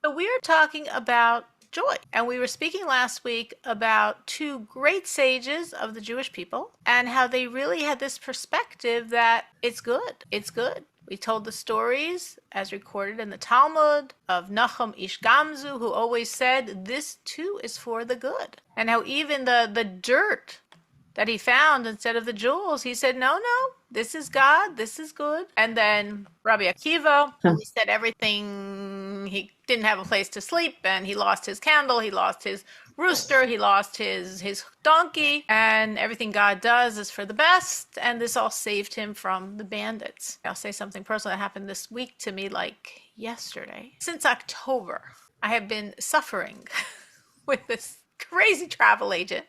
So we are talking about joy. And we were speaking last week about two great sages of the Jewish people and how they really had this perspective that it's good. It's good. We told the stories, as recorded in the Talmud, of Nachum Ish Gamzu, who always said, this too is for the good. And how even the dirt that he found instead of the jewels, he said, no, no, this is God, this is good. And then Rabbi Akiva, he said everything, he didn't have a place to sleep, and he lost his candle, he lost his rooster, he lost his donkey, and everything God does is for the best, and this all saved him from the bandits. I'll say something personal that happened this week to me, like yesterday. Since October, I have been suffering with this crazy travel agent.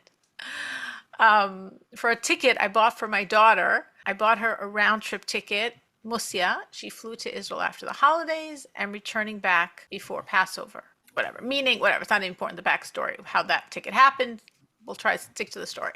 For a ticket I bought for my daughter. I bought her a round trip ticket, Musia. She flew to Israel after the holidays and returning back before Passover. Whatever, meaning, whatever, it's not important, the backstory of how that ticket happened. We'll try to stick to the story.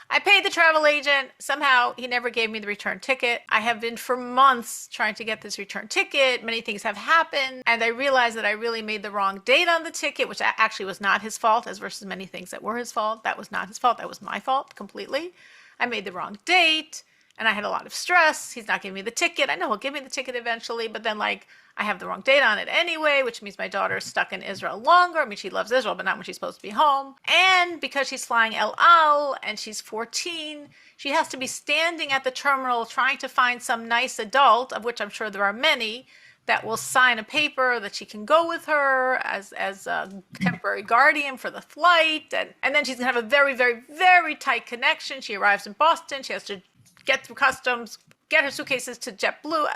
I paid the travel agent. Somehow he never gave me the return ticket. I have been for months trying to get this return ticket. Many things have happened. And I realized that I really made the wrong date on the ticket, which actually was not his fault, as versus many things that were his fault. That was not his fault. That was my fault completely. I made the wrong date and I had a lot of stress. He's not giving me the ticket. I know he'll give me the ticket eventually, but then I have the wrong date on it anyway, which means my daughter is stuck in Israel longer. I mean, she loves Israel, but not when she's supposed to be home. And because she's flying El Al and she's 14, she has to be standing at the terminal trying to find some nice adult, of which I'm sure there are many, that will sign a paper that she can go with her as a temporary guardian for the flight. And then she's going to have a very, very, very tight connection. She arrives in Boston. She has to get through customs, get her suitcases to JetBlue,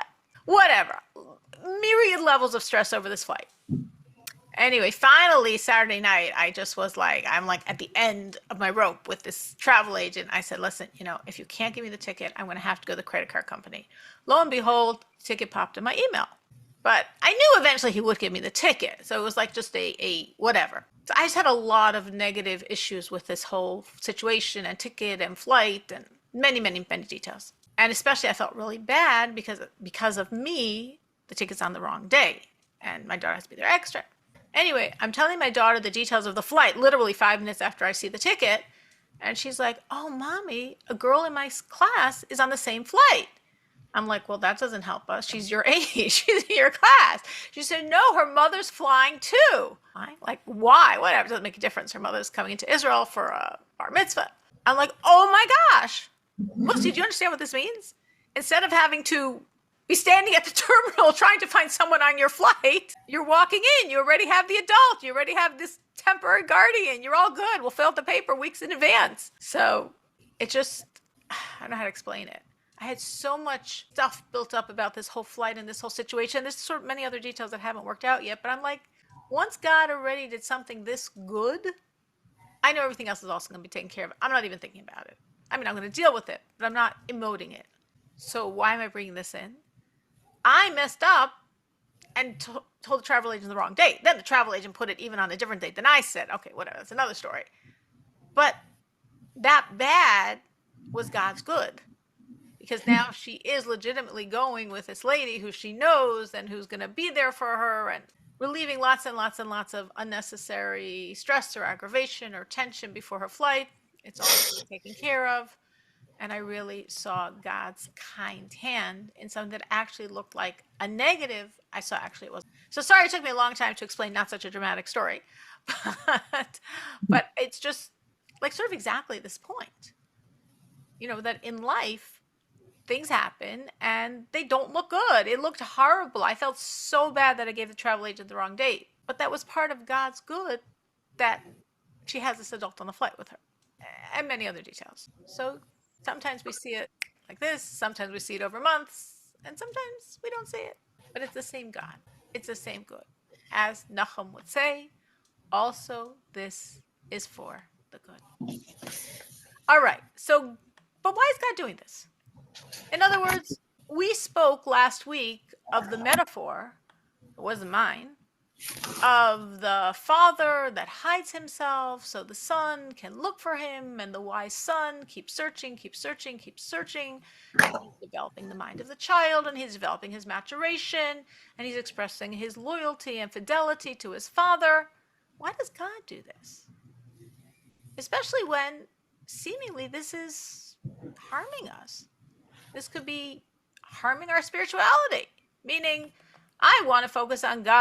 whatever. Myriad levels of stress over this flight. Anyway, finally, Saturday night, I just was I'm at the end of my rope with this travel agent. I said, listen, if you can't give me the ticket, I'm going to have to go to the credit card company. Lo and behold, the ticket popped in my email. But I knew eventually he would give me the ticket. So it was just a whatever. So I just had a lot of negative issues with this whole situation and ticket and flight and many, many, many details. And especially I felt really bad because of me, the ticket's on the wrong day and my daughter has to be there extra. Anyway, I'm telling my daughter the details of the flight literally 5 minutes after I see the ticket. And she's like, oh, mommy, a girl in my class is on the same flight. I'm like, well, that doesn't help us. She's your age. She's in your class. She said, no, her mother's flying too. I'm like, why? Whatever. It doesn't make a difference. Her mother's coming into Israel for a bar mitzvah. I'm like, oh my gosh. Lucy, do you understand what this means? Instead of having to be standing at the terminal trying to find someone on your flight, you're walking in. You already have the adult. You already have this temporary guardian. You're all good. We'll fill out the paper weeks in advance. So it just, I don't know how to explain it. I had so much stuff built up about this whole flight and this whole situation. There's sort of many other details that haven't worked out yet. But I'm like, once God already did something this good, I know everything else is also going to be taken care of. I'm not even thinking about it. I mean, I'm going to deal with it, but I'm not emoting it. So why am I bringing this in? I messed up and told the travel agent the wrong date. Then the travel agent put it even on a different date than I said. Okay, whatever. That's another story. But that bad was God's good. Because now she is legitimately going with this lady who she knows and who's going to be there for her and relieving lots and lots and lots of unnecessary stress or aggravation or tension before her flight. It's all taken care of. And I really saw God's kind hand in something that actually looked like a negative. I saw actually it wasn't. So sorry it took me a long time to explain not such a dramatic story. But it's just sort of exactly this point. That in life, things happen and they don't look good. It looked horrible. I felt so bad that I gave the travel agent the wrong date. But that was part of God's good that she has this adult on the flight with her. And many other details. So sometimes we see it like this, sometimes we see it over months, and sometimes we don't see it. But it's the same God. It's the same good. As Nachum would say, also this is for the good. All right, but why is God doing this? In other words, we spoke last week of the metaphor, it wasn't mine, of the father that hides himself so the son can look for him, and the wise son keeps searching, keeps searching, keeps searching, and he's developing the mind of the child, and he's developing his maturation, and he's expressing his loyalty and fidelity to his father. Why does God do this? Especially when seemingly this is harming us. This could be harming our spirituality, meaning I want to focus on God.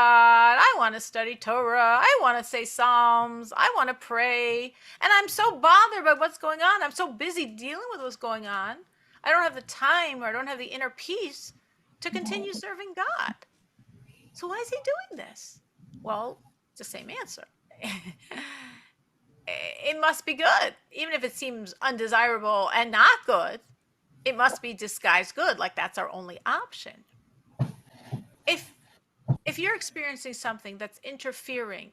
I want to study Torah. I want to say Psalms. I want to pray. And I'm so bothered by what's going on. I'm so busy dealing with what's going on. I don't have the time, or I don't have the inner peace to continue serving God. So why is he doing this? Well, it's the same answer. It must be good. Even if it seems undesirable and not good, it must be disguised good, like that's our only option. If you're experiencing something that's interfering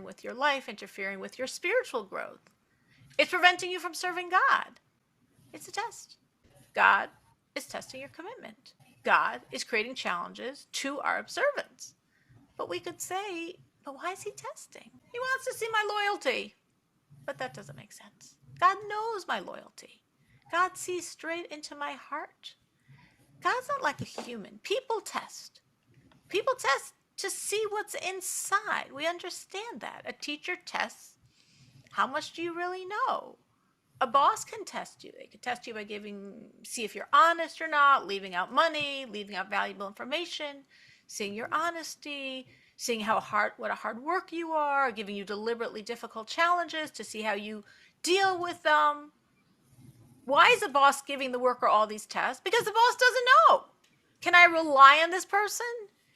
with your life, interfering with your spiritual growth, it's preventing you from serving God. It's a test. God is testing your commitment. God is creating challenges to our observance. But we could say, but why is he testing? He wants to see my loyalty. But that doesn't make sense. God knows my loyalty. God sees straight into my heart. God's not like a human. People test. People test to see what's inside. We understand that. A teacher tests, how much do you really know? A boss can test you. They can test you by see if you're honest or not, leaving out money, leaving out valuable information, seeing your honesty, seeing what a hard worker you are, giving you deliberately difficult challenges to see how you deal with them. Why is the boss giving the worker all these tests? Because the boss doesn't know. Can I rely on this person?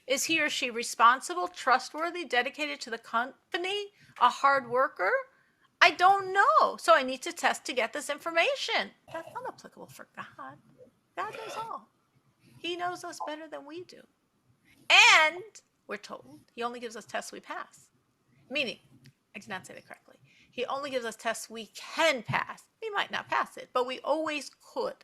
Is he or she responsible, trustworthy, dedicated to the company, a hard worker? I don't know. So I need to test to get this information. That's not applicable for God. God knows all. He knows us better than we do. And we're told he only gives us tests we pass. Meaning, I did not say that correctly. He only gives us tests we can pass. We might not pass it, but we always could.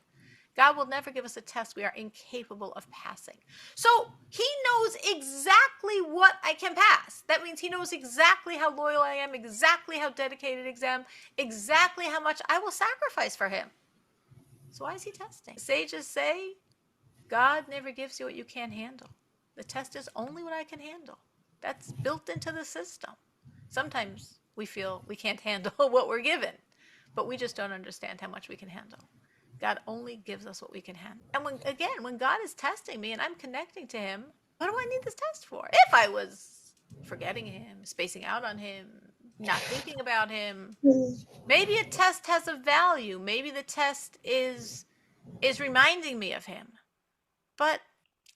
God will never give us a test we are incapable of passing. So he knows exactly what I can pass. That means he knows exactly how loyal I am, exactly how dedicated I am, exactly how much I will sacrifice for him. So why is he testing? Sages say, God never gives you what you can't handle. The test is only what I can handle. That's built into the system. Sometimes we feel we can't handle what we're given, but we just don't understand how much we can handle. God only gives us what we can handle. And when God is testing me and I'm connecting to him, what do I need this test for? If I was forgetting him, spacing out on him, not thinking about him, maybe a test has a value. Maybe the test is reminding me of him. But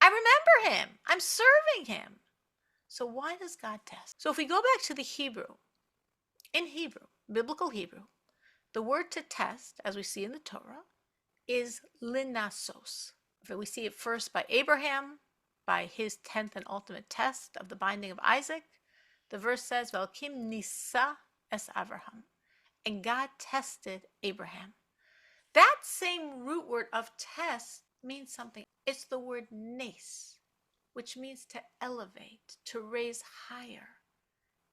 I remember him. I'm serving him. So why does God test? So if we go back to the Hebrew, in Hebrew, biblical Hebrew, the word to test, as we see in the Torah, is linasos. We see it first by Abraham, by his 10th and ultimate test of the binding of Isaac. The verse says, Velkim nisa es Avraham. And God tested Abraham. That same root word of test means something. It's the word nes, which means to elevate, to raise higher.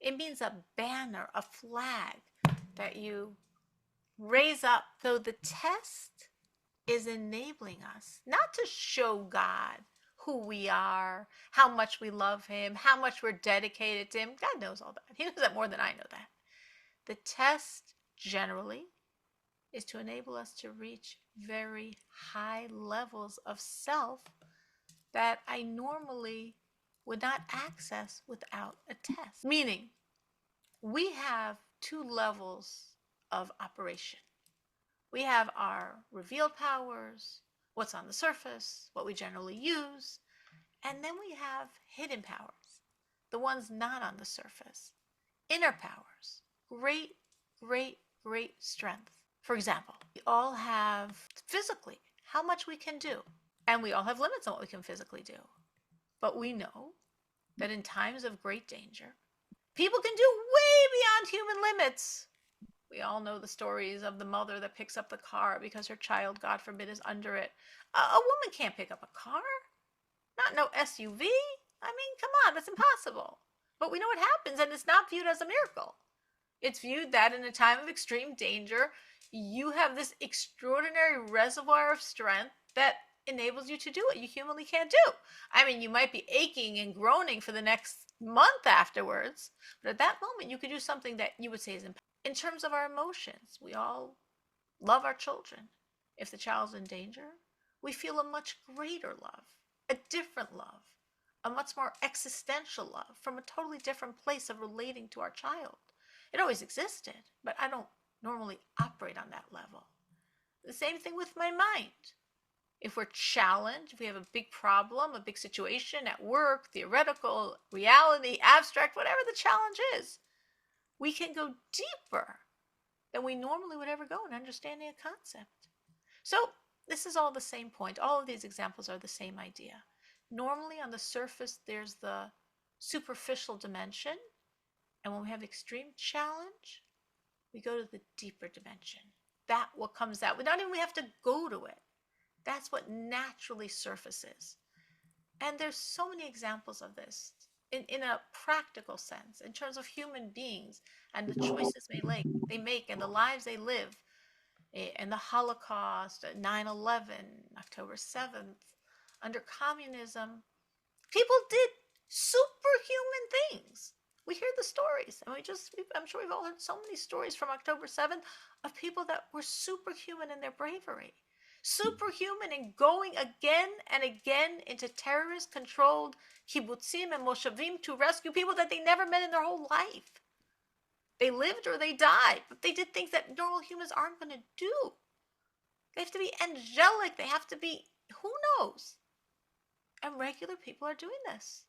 It means a banner, a flag that you raise up. So the test is enabling us not to show God who we are, how much we love him, how much we're dedicated to him. God knows all that. He knows that more than I know that. The test generally is to enable us to reach very high levels of self that I normally would not access without a test. Meaning, we have two levels of operation. We have our revealed powers, what's on the surface, what we generally use, and then we have hidden powers, the ones not on the surface, inner powers, great, great, great strength. For example, we all have physically how much we can do, and we all have limits on what we can physically do. But we know that in times of great danger, people can do way beyond human limits. We all know the stories of the mother that picks up the car because her child, God forbid, is under it. A woman can't pick up a car. Not no SUV. I mean, come on, that's impossible. But we know what happens, and it's not viewed as a miracle. It's viewed that in a time of extreme danger, you have this extraordinary reservoir of strength that enables you to do what you humanly can't do. I mean, you might be aching and groaning for the next month afterwards, but at that moment, you could do something that you would say is impossible. In terms of our emotions, we all love our children. If the child's in danger, we feel a much greater love, a different love, a much more existential love from a totally different place of relating to our child. It always existed, but I don't normally operate on that level. The same thing with my mind. If we're challenged, if we have a big problem, a big situation at work, theoretical, reality, abstract, whatever the challenge is, we can go deeper than we normally would ever go in understanding a concept. So this is all the same point. All of these examples are the same idea. Normally on the surface, there's the superficial dimension. And when we have extreme challenge, we go to the deeper dimension. That's what comes out. We don't even have to go to it. That's what naturally surfaces. And there's so many examples of this in a practical sense, in terms of human beings and the choices they make and the lives they live. And the Holocaust, 9/11, October 7th, under communism, people did superhuman things. We hear the stories, and I'm sure we've all heard so many stories from October 7th of people that were superhuman in their bravery, superhuman in going again and again into terrorist-controlled kibbutzim and moshavim to rescue people that they never met in their whole life. They lived or they died, but they did things that normal humans aren't going to do. They have to be angelic. They have to be, who knows? And regular people are doing this.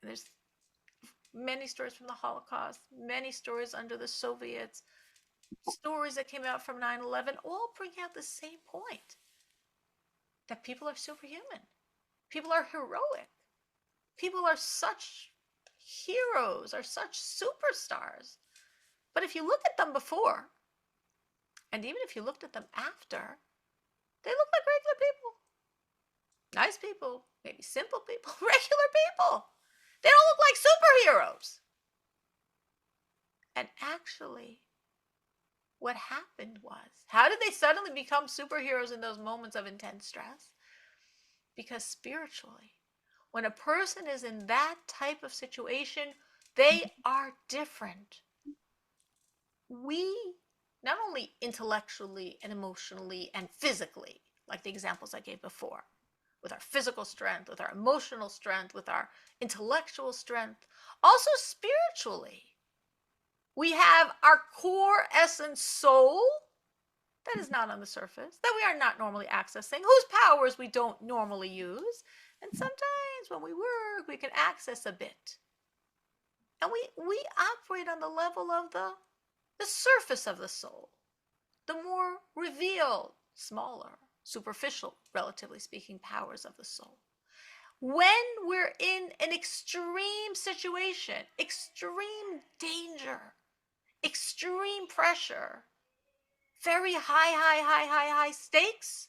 And there's many stories from the Holocaust, many stories under the Soviets, stories that came out from 9/11, all bring out the same point. That people are superhuman. People are heroic. People are such heroes, are such superstars. But if you look at them before, and even if you looked at them after, they look like regular people. Nice people, maybe simple people, regular people. They don't look like superheroes. And actually, what happened was, how did they suddenly become superheroes in those moments of intense stress? Because spiritually, when a person is in that type of situation, they are different. We, not only intellectually and emotionally and physically, like the examples I gave before, with our physical strength, with our emotional strength, with our intellectual strength, also spiritually. We have our core essence soul that is not on the surface, that we are not normally accessing, whose powers we don't normally use. And sometimes when we work, we can access a bit. And we operate on the level of the surface of the soul, the more revealed, smaller, superficial, relatively speaking, powers of the soul. When we're in an extreme situation, extreme danger, extreme pressure, very high stakes,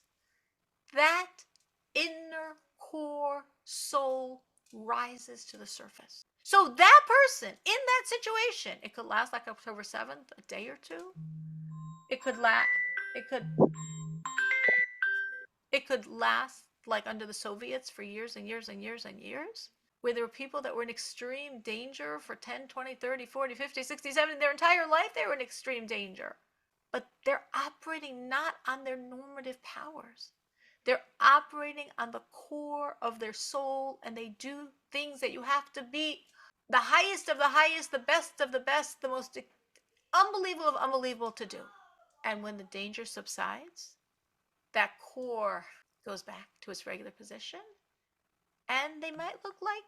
that inner core soul rises to the surface. So that person in that situation, it could last like October 7th, a day or two. It could last like under the Soviets for years and years and years and years, where there were people that were in extreme danger for 10, 20, 30, 40, 50, 60, 70, their entire life they were in extreme danger. But they're operating not on their normative powers. They're operating on the core of their soul, and they do things that you have to be the highest of the highest, the best of the best, the most unbelievable of unbelievable to do. And when the danger subsides, that core goes back to its regular position, and they might look like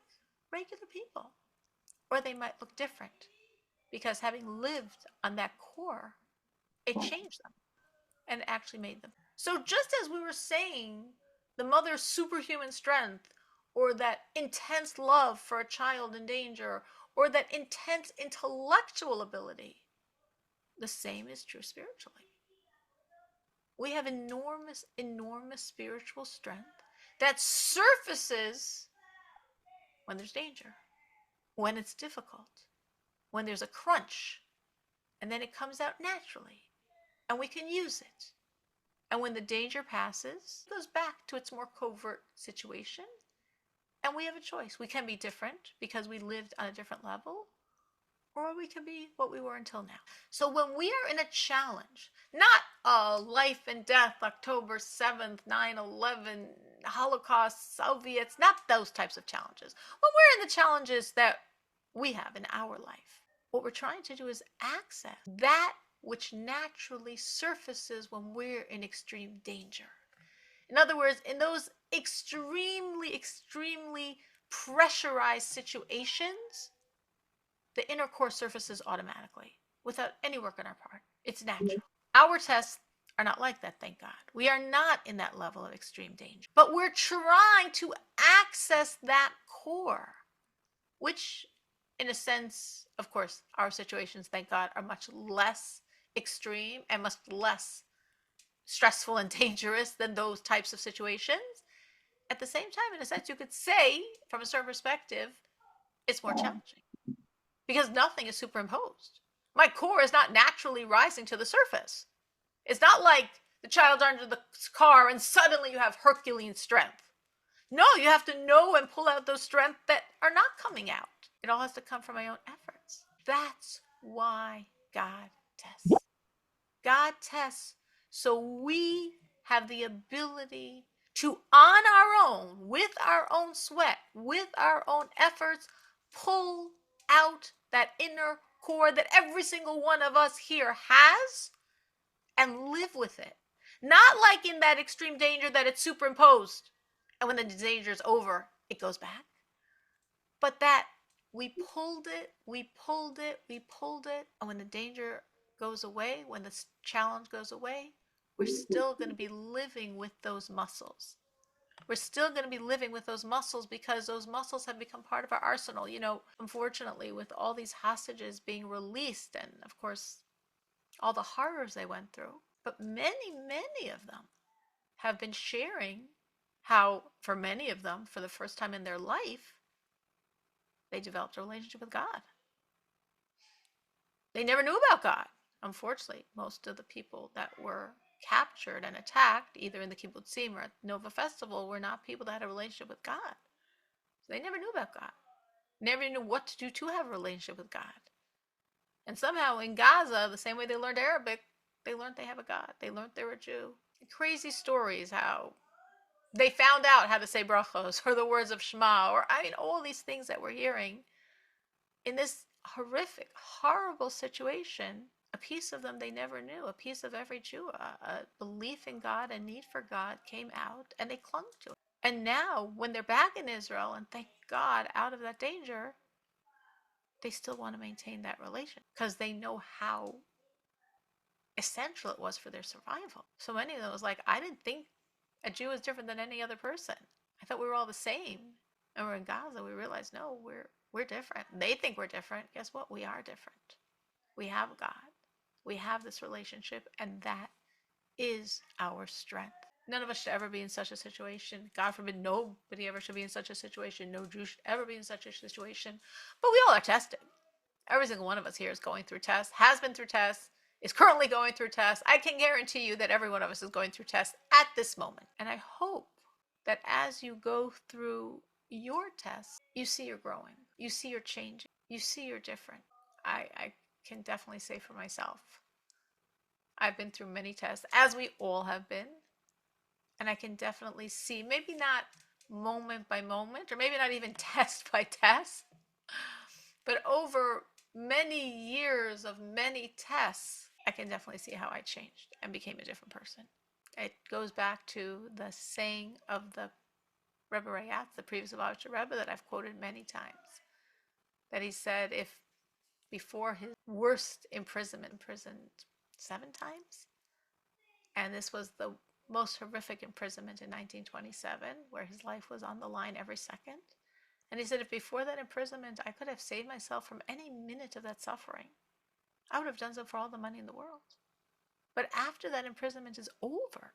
regular people, or they might look different, because having lived on that core, it changed them and actually made them. So just as we were saying, the mother's superhuman strength, or that intense love for a child in danger, or that intense intellectual ability, the same is true spiritually. We have enormous spiritual strength that surfaces when there's danger, when it's difficult, when there's a crunch, and then it comes out naturally, and we can use it. And when the danger passes, it goes back to its more covert situation, and we have a choice. We can be different because we lived on a different level, or we can be what we were until now. So when we are in a challenge, not life and death, October 7th, 9/11, Holocaust, Soviets, not those types of challenges. When we're in the challenges that we have in our life, what we're trying to do is access that which naturally surfaces when we're in extreme danger. In other words, in those extremely pressurized situations, the inner core surfaces automatically without any work on our part. It's natural. Our tests are not like that, thank God. We are not in that level of extreme danger. But we're trying to access that core, which, in a sense, of course, our situations, thank God, are much less extreme and much less stressful and dangerous than those types of situations. At the same time, in a sense, you could say, from a certain perspective, it's more challenging because nothing is superimposed. My core is not naturally rising to the surface. It's not like the child under the car and suddenly you have Herculean strength. No, you have to know and pull out those strengths that are not coming out. It all has to come from my own efforts. That's why God tests. God tests so we have the ability to, on our own, with our own sweat, with our own efforts, pull out that inner core that every single one of us here has and live with it. Not like in that extreme danger that it's superimposed, and when the danger is over, it goes back. But that we pulled it, and when the danger goes away, when the challenge goes away, we're still going to be living with those muscles. We're still going to be living with those muscles because those muscles have become part of our arsenal. You know, unfortunately, with all these hostages being released and, of course, all the horrors they went through, but many of them have been sharing how, for many of them, for the first time in their life, they developed a relationship with God. They never knew about God. Unfortunately, most of the people that were captured and attacked, either in the kibbutzim or at Nova Festival, were not people that had a relationship with God. So they never knew about God. Never knew what to do to have a relationship with God. And somehow in Gaza, the same way they learned Arabic, they learned they have a God. They learned they were a Jew. Crazy stories how they found out how to say brachos or the words of Shema, or all these things that we're hearing in this horrific, horrible situation. A piece of them they never knew. A piece of every Jew, a belief in God, a need for God came out, and they clung to it. And now, when they're back in Israel, and thank God, out of that danger, they still want to maintain that relation because they know how essential it was for their survival. So many of them was like, I didn't think a Jew was different than any other person. I thought we were all the same. And we're in Gaza, we realize, no, we're different. They think we're different. Guess what? We are different. We have God. We have this relationship, and that is our strength. None of us should ever be in such a situation. God forbid, nobody ever should be in such a situation. No Jew should ever be in such a situation. But we all are tested. Every single one of us here is going through tests, has been through tests, is currently going through tests. I can guarantee you that every one of us is going through tests at this moment. And I hope that as you go through your tests, you see you're growing. You see you're changing. You see you're different. I can definitely say for myself, I've been through many tests, as we all have been. And I can definitely see, maybe not moment by moment, or maybe not even test by test, but over many years of many tests, I can definitely see how I changed and became a different person. It goes back to the saying of the Rebbe Rayatz, the previous Lubavitcher Rebbe, that I've quoted many times, that he said if before his worst imprisonment, imprisoned 7 times, and this was the most horrific imprisonment in 1927, where his life was on the line every second. And he said, if before that imprisonment I could have saved myself from any minute of that suffering, I would have done so for all the money in the world. But after that imprisonment is over,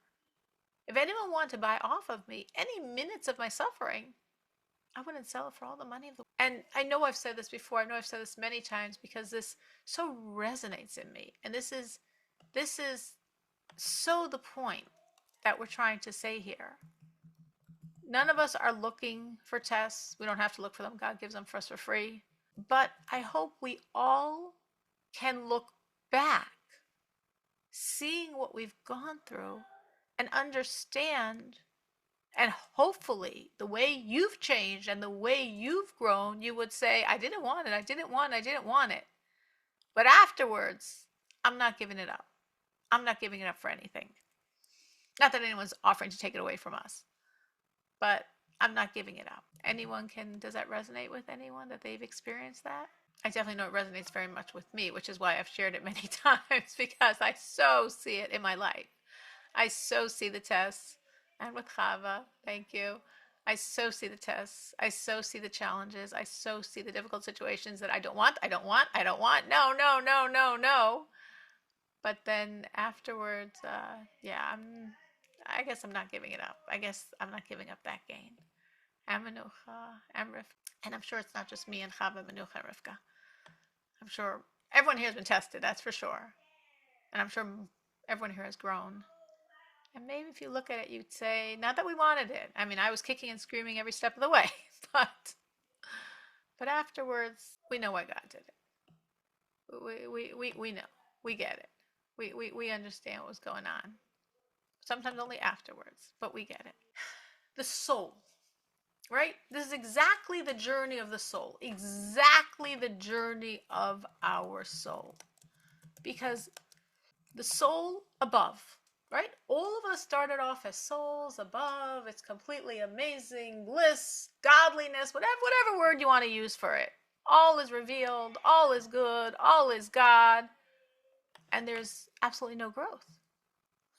if anyone wanted to buy off of me any minutes of my suffering, I wouldn't sell it for all the money of the world. And I know I've said this before. I know I've said this many times because this so resonates in me. And this is so the point that we're trying to say here. None of us are looking for tests. We don't have to look for them. God gives them for us for free. But I hope we all can look back, seeing what we've gone through, and understand, and hopefully the way you've changed and the way you've grown, you would say, I didn't want it, I didn't want it, I didn't want it. But afterwards, I'm not giving it up. I'm not giving it up for anything. Not that anyone's offering to take it away from us, but I'm not giving it up. Does that resonate with anyone that they've experienced that? I definitely know it resonates very much with me, which is why I've shared it many times, because I so see it in my life. I so see the tests, and with Chava, thank you. I so see the tests. I so see the challenges. I so see the difficult situations that I don't want. No, no, no, no, no. But then afterwards, I guess I'm not giving it up. I guess I'm not giving up that gain. Menucha, Rivka. And I'm sure it's not just me and Chava, Menucha, and Rivka. I'm sure everyone here has been tested, that's for sure. And I'm sure everyone here has grown. And maybe if you look at it, you'd say, not that we wanted it. I mean, I was kicking and screaming every step of the way. But afterwards, we know why God did it. We know. We get it. We understand what was going on. Sometimes only afterwards, but we get it. The soul, right? This is exactly the journey of the soul. Exactly the journey of our soul. Because the soul above, right? All of us started off as souls above. It's completely amazing, bliss, godliness, whatever word you want to use for it. All is revealed, all is good, all is God. And there's absolutely no growth.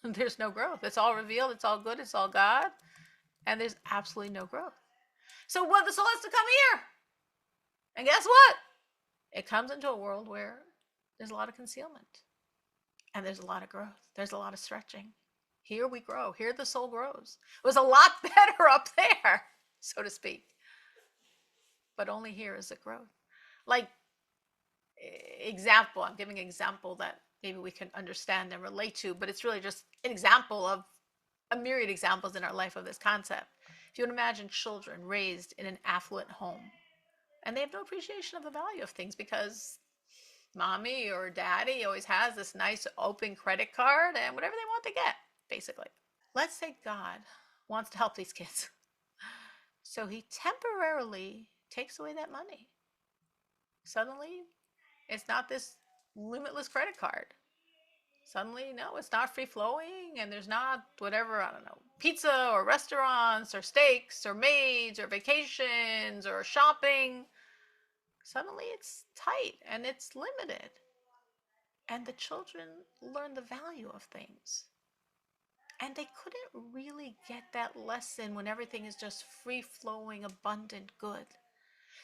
There's no growth. It's all revealed, it's all good, it's all God. And there's absolutely no growth. So what the soul has to come here. And guess what? It comes into a world where there's a lot of concealment. And there's a lot of growth. There's a lot of stretching. Here we grow. Here the soul grows. It was a lot better up there, so to speak. But only here is it growth. Like, example, I'm giving an example that maybe we can understand and relate to, but it's really just an example of a myriad examples in our life of this concept. If you would imagine children raised in an affluent home, and they have no appreciation of the value of things because mommy or daddy always has this nice open credit card and whatever they want to get, basically. Let's say God wants to help these kids. So he temporarily takes away that money. Suddenly, it's not this limitless credit card. Suddenly, no, it's not free flowing and there's not whatever, I don't know, pizza or restaurants or steaks or maids or vacations or shopping. Suddenly it's tight and it's limited. And the children learn the value of things. And they couldn't really get that lesson when everything is just free-flowing, abundant good.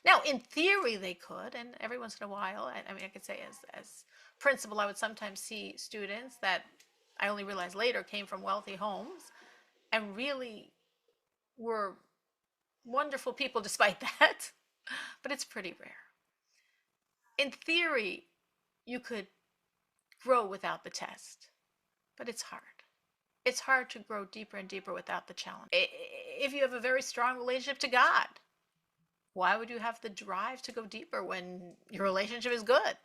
Now, in theory, they could, and every once in a while, I mean, I could say as principal, I would sometimes see students that I only realized later came from wealthy homes and really were wonderful people despite that. But it's pretty rare. In theory, you could grow without the test, but it's hard. It's hard to grow deeper and deeper without the challenge. If you have a very strong relationship to God, why would you have the drive to go deeper when your relationship is good?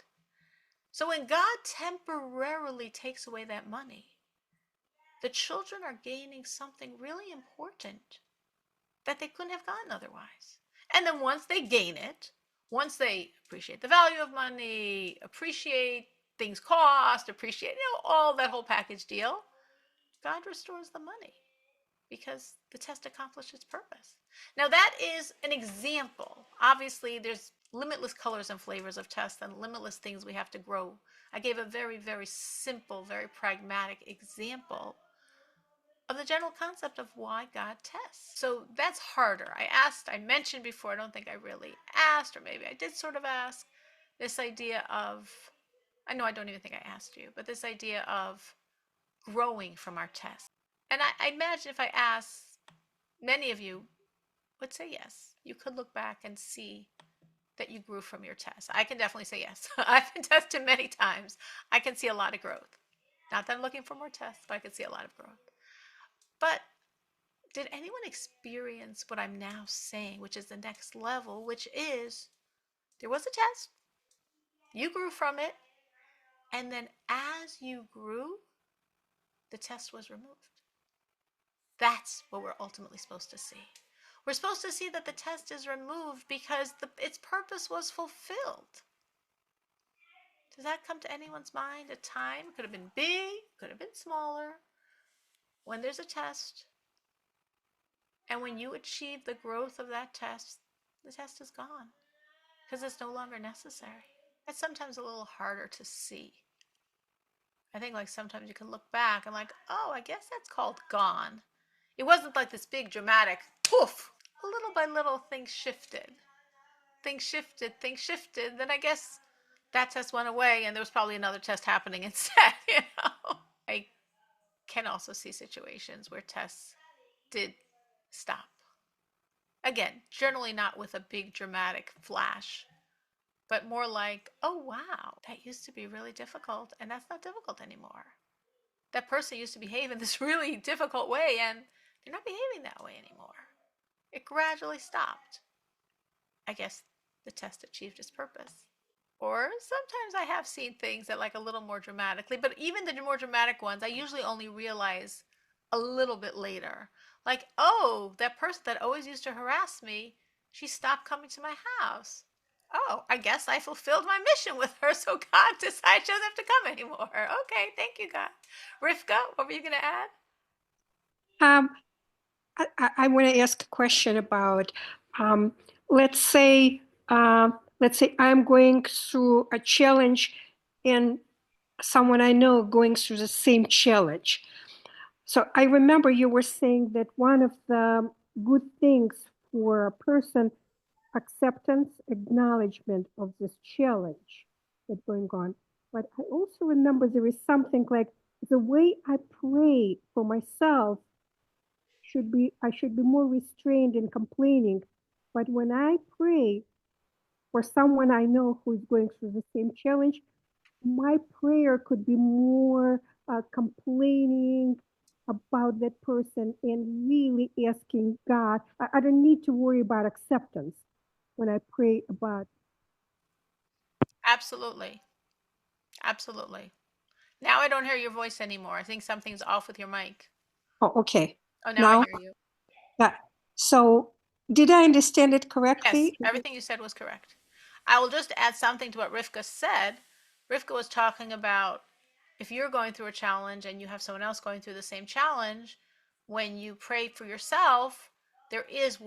So when God temporarily takes away that money, the children are gaining something really important that they couldn't have gotten otherwise. And then once they gain it, once they appreciate the value of money, appreciate things cost, appreciate, all that whole package deal, God restores the money because the test accomplished its purpose. Now that is an example. Obviously, there's limitless colors and flavors of tests and limitless things we have to grow. I gave a very, very simple, very pragmatic example of the general concept of why God tests. So that's harder. I mentioned before, I don't think I really asked, or maybe I did sort of ask, this idea of, I know I don't even think I asked you, but this idea of growing from our tests. And I imagine if I asked many of you, would say yes. You could look back and see that you grew from your test. I can definitely say yes. I've been tested many times. I can see a lot of growth. Not that I'm looking for more tests, but I can see a lot of growth. But did anyone experience what I'm now saying, which is the next level, which is there was a test, you grew from it, and then as you grew, the test was removed. That's what we're ultimately supposed to see. We're supposed to see that the test is removed because its purpose was fulfilled. Does that come to anyone's mind? A time could have been big, could have been smaller. When there's a test, and when you achieve the growth of that test, the test is gone because it's no longer necessary. It's sometimes a little harder to see. I think like sometimes you can look back and like, oh, I guess that's called gone. It wasn't like this big dramatic poof. Little by little, things shifted. Things shifted, things shifted. Then I guess that test went away and there was probably another test happening instead, you know? I can also see situations where tests did stop. Again, generally not with a big dramatic flash, but more like, oh wow, that used to be really difficult and that's not difficult anymore. That person used to behave in this really difficult way and they're not behaving that way anymore. It gradually stopped. I guess the test achieved its purpose. Or sometimes I have seen things that like a little more dramatically, but even the more dramatic ones, I usually only realize a little bit later. Like, oh, that person that always used to harass me, she stopped coming to my house. Oh, I guess I fulfilled my mission with her, so God decided she doesn't have to come anymore. Okay, thank you, God. Rivka, what were you going to add? Um, I want to ask a question about, um, let's say, let's say I'm going through a challenge and someone I know going through the same challenge. So I remember you were saying that one of the good things for a person, acceptance, acknowledgement of this challenge that's going on. But I also remember there is something like the way I pray for myself I should be more restrained in complaining. But when I pray for someone I know who is going through the same challenge, my prayer could be more complaining about that person and really asking God. I don't need to worry about acceptance when I pray about. Absolutely. Absolutely. Now I don't hear your voice anymore. I think something's off with your mic. Oh, okay. Oh, now I Now, hear you. yeah. So, did I understand it Yes, correctly? everything you said was correct. I will just add something to what Rivka said. Rivka was talking about if you're going through a challenge and you have someone else going through the same challenge, when you pray for yourself, there is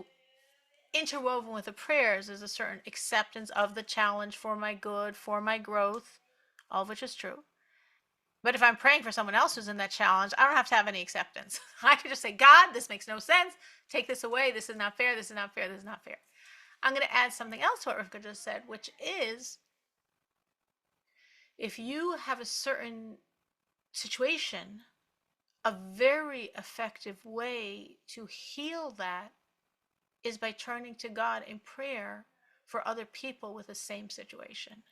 interwoven with the prayers is a certain acceptance of the challenge for my good, for my growth, all of which is true. But if I'm praying for someone else who's in that challenge, I don't have to have any acceptance. I can just say, God, this makes no sense. Take this away. This is not fair. This is not fair. This is not fair. I'm going to add something else to what Rivka just said, which is if you have a certain situation, a very effective way to heal that is by turning to God in prayer for other people with the same situation.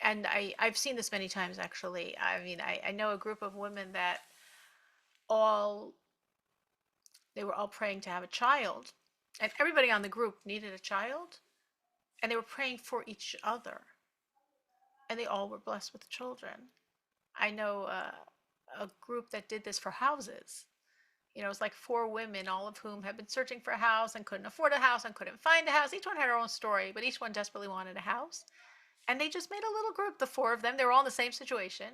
And I've seen this many times actually. I mean, I know a group of women that all they were all praying to have a child, and everybody on the group needed a child, and they were praying for each other, and they all were blessed with children. I know a group that did this for houses. You know, it was like four women, all of whom had been searching for a house and couldn't afford a house and couldn't find a house. Each one had her own story, but each one desperately wanted a house. And they just made a little group, the four of them. They were all in the same situation.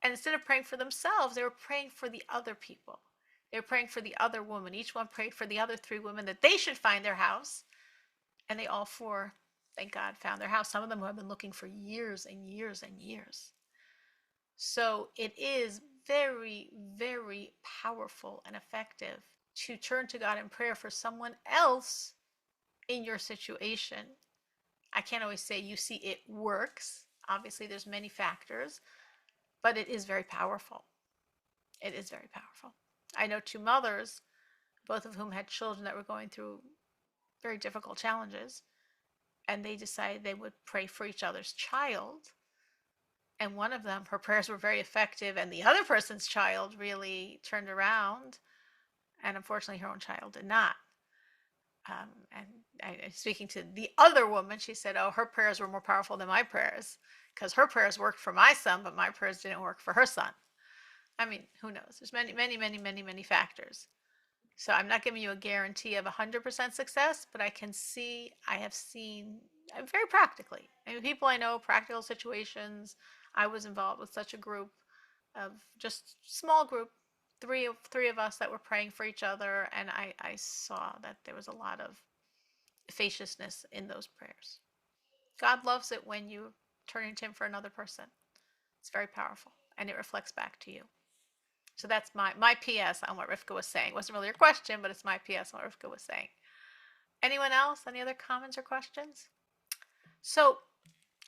And instead of praying for themselves, they were praying for the other people. They were praying for the other woman. Each one prayed for the other three women that they should find their house. And they all four, thank God, found their house. Some of them have been looking for years and years and years. So it is very, very powerful and effective to turn to God in prayer for someone else in your situation. I can't always say you see it works. Obviously, there's many factors, but it is very powerful. It is very powerful. I know two mothers both of whom had children that were going through very difficult challenges. And they decided they would pray for each other's child. And one of them, her prayers were very effective, and the other person's child really turned around. And unfortunately, her own child did not. Speaking to the other woman, she said, oh, her prayers were more powerful than my prayers because her prayers worked for my son, but my prayers didn't work for her son. I mean, who knows? There's many factors. So I'm not giving you a guarantee of 100% success, but I have seen very practically. I mean, people I know, practical situations. I was involved with such a group of just small group, three of us that were praying for each other, and I saw that there was a lot of efficaciousness in those prayers. God loves it when you turn to him for another person. It's very powerful, and it reflects back to you. So that's my PS on what Rivka was saying. It wasn't really your question, but it's my PS on what Rivka was saying. Anyone else? Any other comments or questions? So,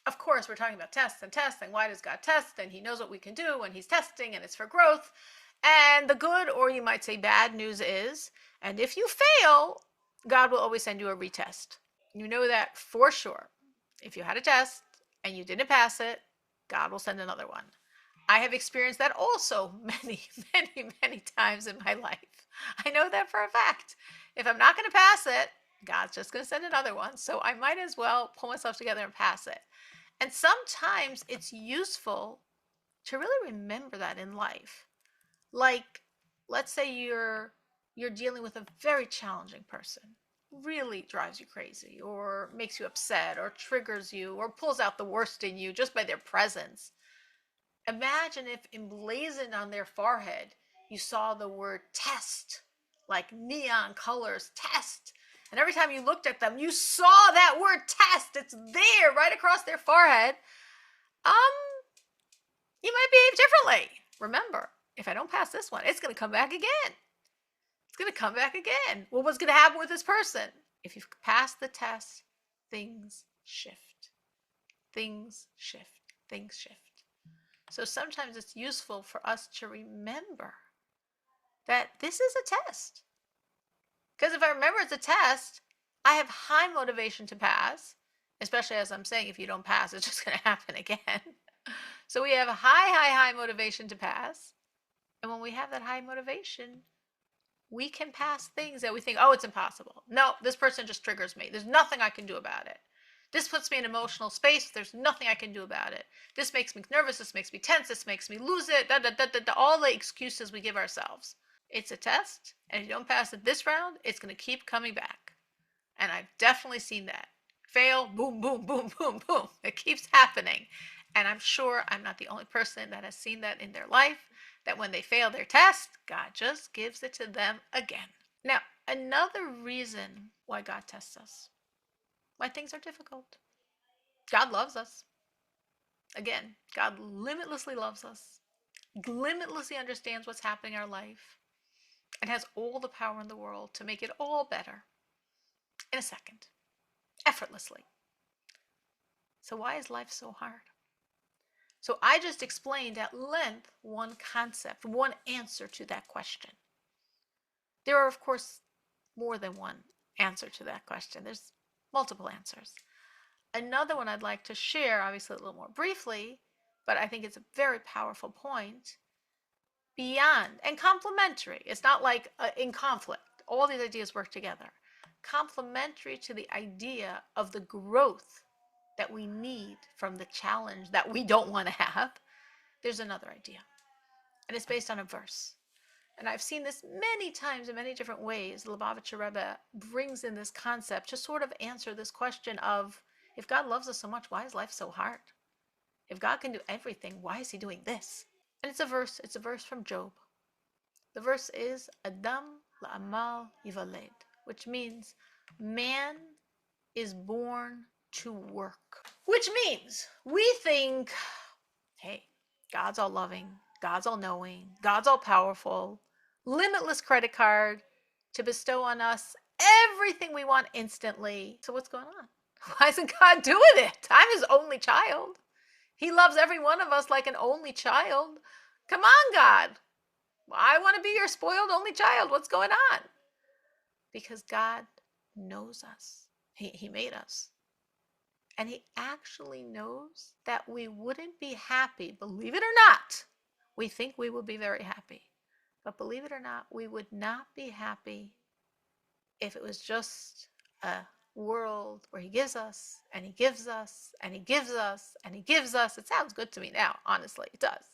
of course, we're talking about tests and why does God test? And he knows what we can do when he's testing, and it's for growth. And the good, or you might say bad news is, and if you fail, God will always send you a retest. You know that for sure. If you had a test and you didn't pass it, God will send another one. I have experienced that also many times in my life. I know that for a fact. If I'm not going to pass it, God's just going to send another one. So I might as well pull myself together and pass it. And sometimes it's useful to really remember that in life. Like, let's say you're dealing with a very challenging person, really drives you crazy, or makes you upset, or triggers you, or pulls out the worst in you just by their presence. Imagine if emblazoned on their forehead you saw the word test, like neon colors, test. And every time you looked at them, you saw that word test. It's there right across their forehead. You might behave differently. Remember, if I don't pass this one, it's going to come back again. It's going to come back again. Well, what's going to happen with this person? If you've passed the test, things shift. Things shift. Things shift. So sometimes it's useful for us to remember that this is a test. Because if I remember it's a test, I have high motivation to pass, especially as I'm saying, if you don't pass, it's just going to happen again. So we have a high motivation to pass. And when we have that high motivation, we can pass things that we think, oh, it's impossible. No, this person just triggers me. There's nothing I can do about it. This puts me in emotional space. There's nothing I can do about it. This makes me nervous. This makes me tense. This makes me lose it. All the excuses we give ourselves. It's a test. And if you don't pass it this round, it's going to keep coming back. And I've definitely seen that. Fail, boom, boom, boom, boom, boom. It keeps happening. And I'm sure I'm not the only person that has seen that in their life, that when they fail their test, God just gives it to them again. Now, another reason why God tests us, why things are difficult. God loves us. Again, God limitlessly loves us, limitlessly understands what's happening in our life, and has all the power in the world to make it all better in a second, effortlessly. So why is life so hard? So I just explained at length one concept, one answer to that question. There are, of course, more than one answer to that question. There's multiple answers. Another one I'd like to share, obviously a little more briefly, but I think it's a very powerful point, beyond and complementary. It's not like in conflict. All these ideas work together. Complementary to the idea of the growth that we need from the challenge that we don't want to have, there's another idea. And it's based on a verse. And I've seen this many times in many different ways. The Lubavitcher Rebbe brings in this concept to sort of answer this question of, if God loves us so much, why is life so hard? If God can do everything, why is he doing this? And it's a verse from Job. The verse is, Adam la'amal yivaled, which means man is born to work. Which means we think, hey, God's all loving, God's all knowing, God's all powerful, limitless credit card to bestow on us everything we want instantly. So what's going on? Why isn't God doing it? I'm his only child. He loves every one of us like an only child. Come on, God. I want to be your spoiled only child. What's going on? because God knows us. He made us. And he actually knows that we wouldn't be happy, believe it or not. We think we will be very happy. But believe it or not, we would not be happy if it was just a world where he gives us and he gives us and he gives us and he gives us. It sounds good to me now, honestly, it does.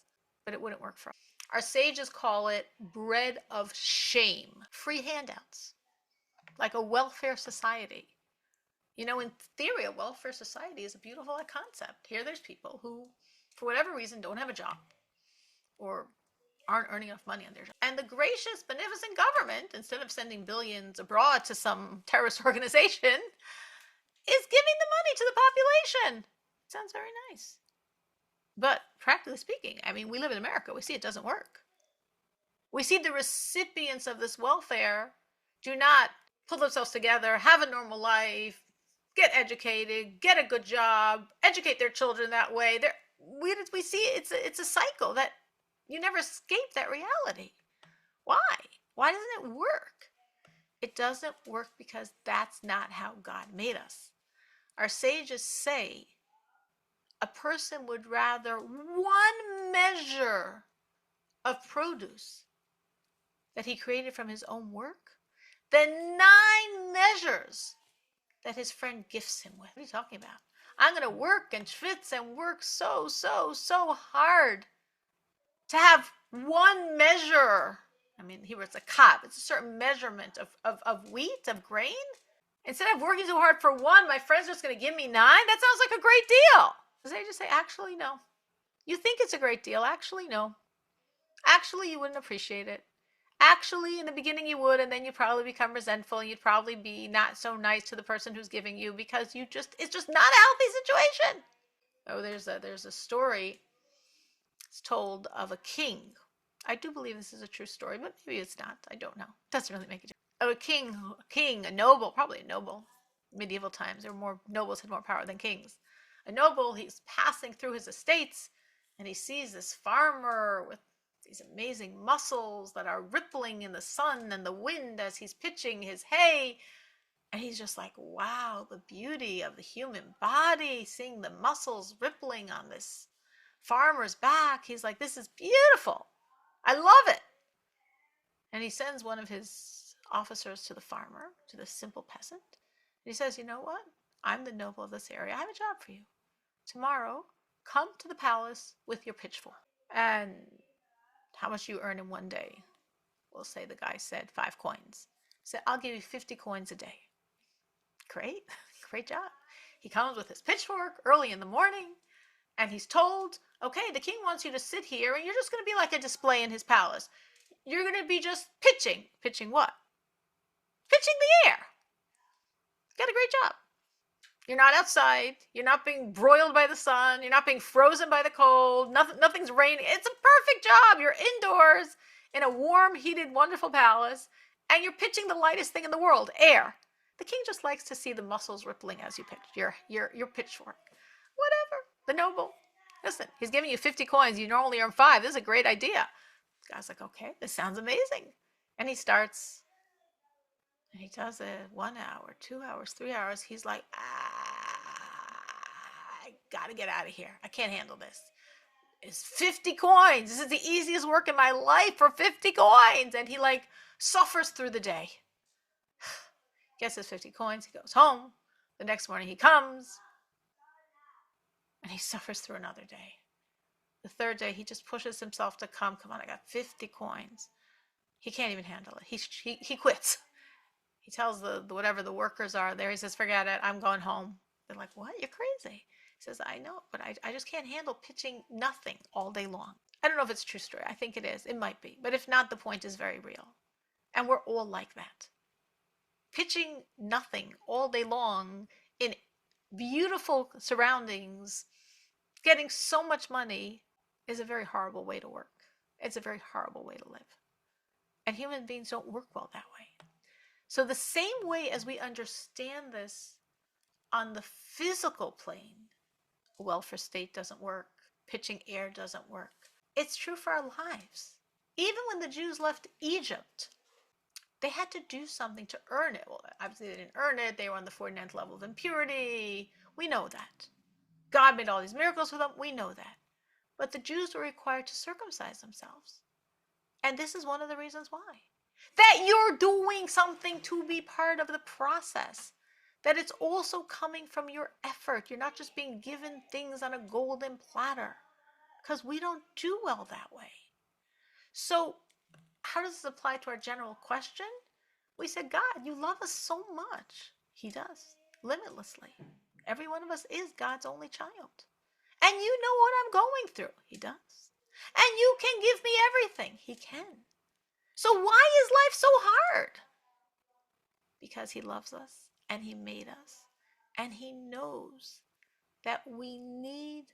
But it wouldn't work for us. Our sages call it bread of shame, free handouts, like a welfare society. You know, in theory, a welfare society is a beautiful concept. Here there's people who, for whatever reason, don't have a job or aren't earning enough money on their job. And the gracious, beneficent government, instead of sending billions abroad to some terrorist organization, is giving the money to the population. It sounds very nice. But practically speaking, I mean, we live in America. We see it doesn't work. We see the recipients of this welfare do not pull themselves together, have a normal life, get educated, get a good job, educate their children that way. We see it's a cycle that you never escape that reality. Why? Why doesn't it work? It doesn't work because that's not how God made us. Our sages say a person would rather one measure of produce that he created from his own work than 9 measures that his friend gifts him with. What are you talking about? I'm going to work and schwitz and work so hard to have one measure. I mean, here it's a cup. It's a certain measurement of wheat, of grain. Instead of working so hard for one, my friend's just going to give me 9? That sounds like a great deal. So they just say, actually, no. You think it's a great deal. Actually, no. Actually, you wouldn't appreciate it. Actually, in the beginning you would, and then you'd probably become resentful, and you'd probably be not so nice to the person who's giving you because it's just not a healthy situation. Oh, there's a story it's told of a king. I do believe this is a true story, but maybe it's not. I don't know. It doesn't really make a difference. Oh, a noble, probably a noble. Medieval times, there were more nobles had more power than kings. A noble, he's passing through his estates, and he sees this farmer with these amazing muscles that are rippling in the sun and the wind as he's pitching his hay. And he's just like, wow, the beauty of the human body, seeing the muscles rippling on this farmer's back. He's like, this is beautiful. I love it. And he sends one of his officers to the farmer, to the simple peasant. And he says, you know what? I'm the noble of this area. I have a job for you. Tomorrow, come to the palace with your pitchfork. And how much you earn in one day? We'll say the guy said 5 coins. He said, I'll give you 50 coins a day. Great. Great job. He comes with his pitchfork early in the morning, and he's told, okay, the king wants you to sit here, and you're just going to be like a display in his palace. You're going to be just pitching. Pitching what? Pitching the air. Got a great job. You're not outside. You're not being broiled by the sun. You're not being frozen by the cold. Nothing's raining. It's a perfect job. You're indoors in a warm, heated, wonderful palace, and you're pitching the lightest thing in the world, air. The king just likes to see the muscles rippling as you pitch your pitchfork. Whatever. The noble. Listen, he's giving you 50 coins. You normally earn 5. This is a great idea. The guy's like, okay, this sounds amazing. And he starts, and he does it 1 hour, 2 hours, 3 hours. He's like, I gotta get out of here. I can't handle this. It's 50 coins. This is the easiest work in my life for 50 coins. And he like suffers through the day. Gets his 50 coins. He goes home. The next morning he comes, and he suffers through another day. The third day, he just pushes himself to come on, I got 50 coins. He can't even handle it. He quits. He tells whatever the workers are there, he says, forget it, I'm going home. They're like, what? You're crazy. He says, I know, but I just can't handle pitching nothing all day long. I don't know if it's a true story. I think it is. It might be. But if not, the point is very real. And we're all like that. Pitching nothing all day long in beautiful surroundings, getting so much money, is a very horrible way to work. It's a very horrible way to live. And human beings don't work well that way. So the same way as we understand this on the physical plane, a welfare state doesn't work, pitching air doesn't work. It's true for our lives. Even when the Jews left Egypt, They had to do something to earn it. Well, obviously they didn't earn it. They were on the 49th level of impurity. We know that. God made all these miracles for them. We know that. But the Jews were required to circumcise themselves. And this is one of the reasons why. That you're doing something to be part of the process. That it's also coming from your effort. You're not just being given things on a golden platter. Because we don't do well that way. So, how does this apply to our general question? We said, God, you love us so much. He does, limitlessly. Every one of us is God's only child. And you know what I'm going through. He does. And you can give me everything. He can. So why is life so hard? Because he loves us and he made us. And he knows that we need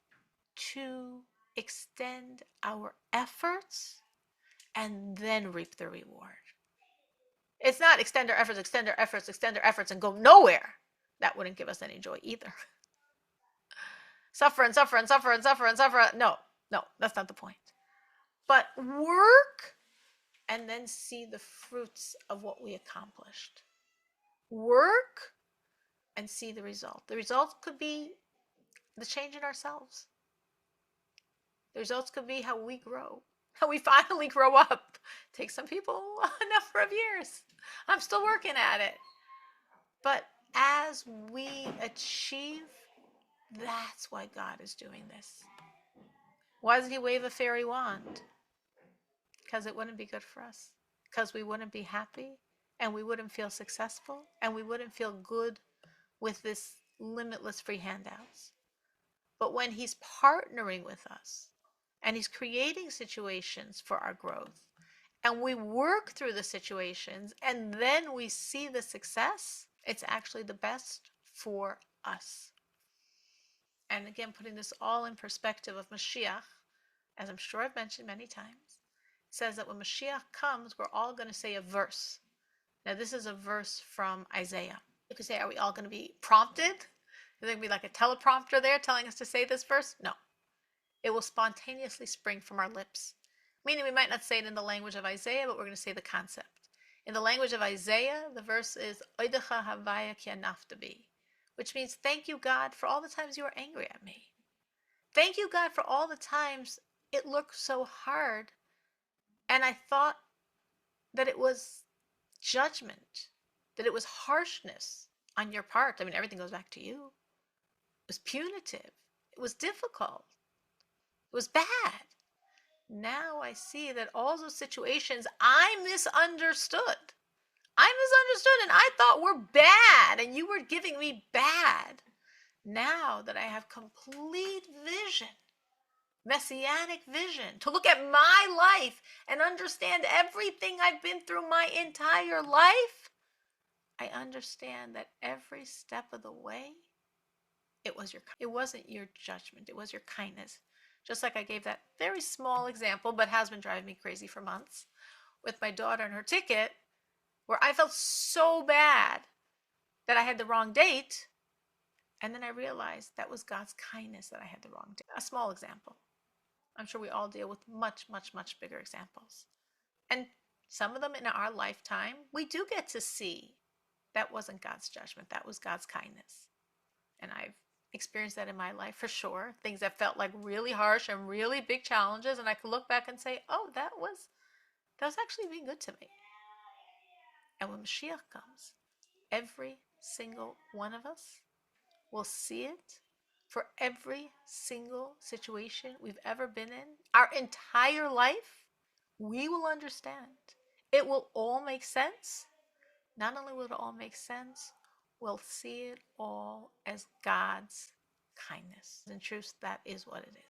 to extend our efforts and then reap the reward. It's not extend our efforts, extend our efforts, extend our efforts, and go nowhere. That wouldn't give us any joy either. Suffer and suffer and suffer and suffer and suffer. No, that's not the point. But work and then see the fruits of what we accomplished. Work and see the result. The result could be the change in ourselves. The results could be how we grow, how we finally grow up. It takes some people a number of years. I'm still working at it. But as we achieve, that's why God is doing this. Why doesn't he wave a fairy wand? Because it wouldn't be good for us. Because we wouldn't be happy and we wouldn't feel successful and we wouldn't feel good with this limitless free handouts. But when he's partnering with us and he's creating situations for our growth and we work through the situations and then we see the success, it's actually the best for us. And again, putting this all in perspective of Mashiach, as I'm sure I've mentioned many times, it says that when Mashiach comes, we're all going to say a verse. Now, this is a verse from Isaiah. You could say, are we all going to be prompted? Is there going to be like a teleprompter there telling us to say this verse? No. It will spontaneously spring from our lips. Meaning we might not say it in the language of Isaiah, but we're going to say the concept. In the language of Isaiah, the verse is, Oidecha havaya ki anaftabi, which means, thank you, God, for all the times you were angry at me. Thank you, God, for all the times it looked so hard and I thought that it was judgment, that it was harshness on your part. I mean, everything goes back to you. It was punitive. It was difficult. It was bad. Now I see that all those situations I misunderstood. I misunderstood and I thought were bad and you were giving me bad. Now that I have complete vision, messianic vision, to look at my life and understand everything I've been through my entire life, I understand that every step of the way, it wasn't your judgment, it was your kindness. Just like I gave that very small example, but has been driving me crazy for months, with my daughter and her ticket, where I felt so bad that I had the wrong date. And then I realized that was God's kindness that I had the wrong date. A small example. I'm sure we all deal with much, much, much bigger examples. And some of them in our lifetime, we do get to see that wasn't God's judgment. That was God's kindness. And I've experienced that in my life for sure. Things that felt like really harsh and really big challenges. And I could look back and say, oh, that was actually being good to me. And when Mashiach comes, every single one of us will see it for every single situation we've ever been in. Our entire life, we will understand. It will all make sense. Not only will it all make sense, we'll see it all as God's kindness. In truth, that is what it is.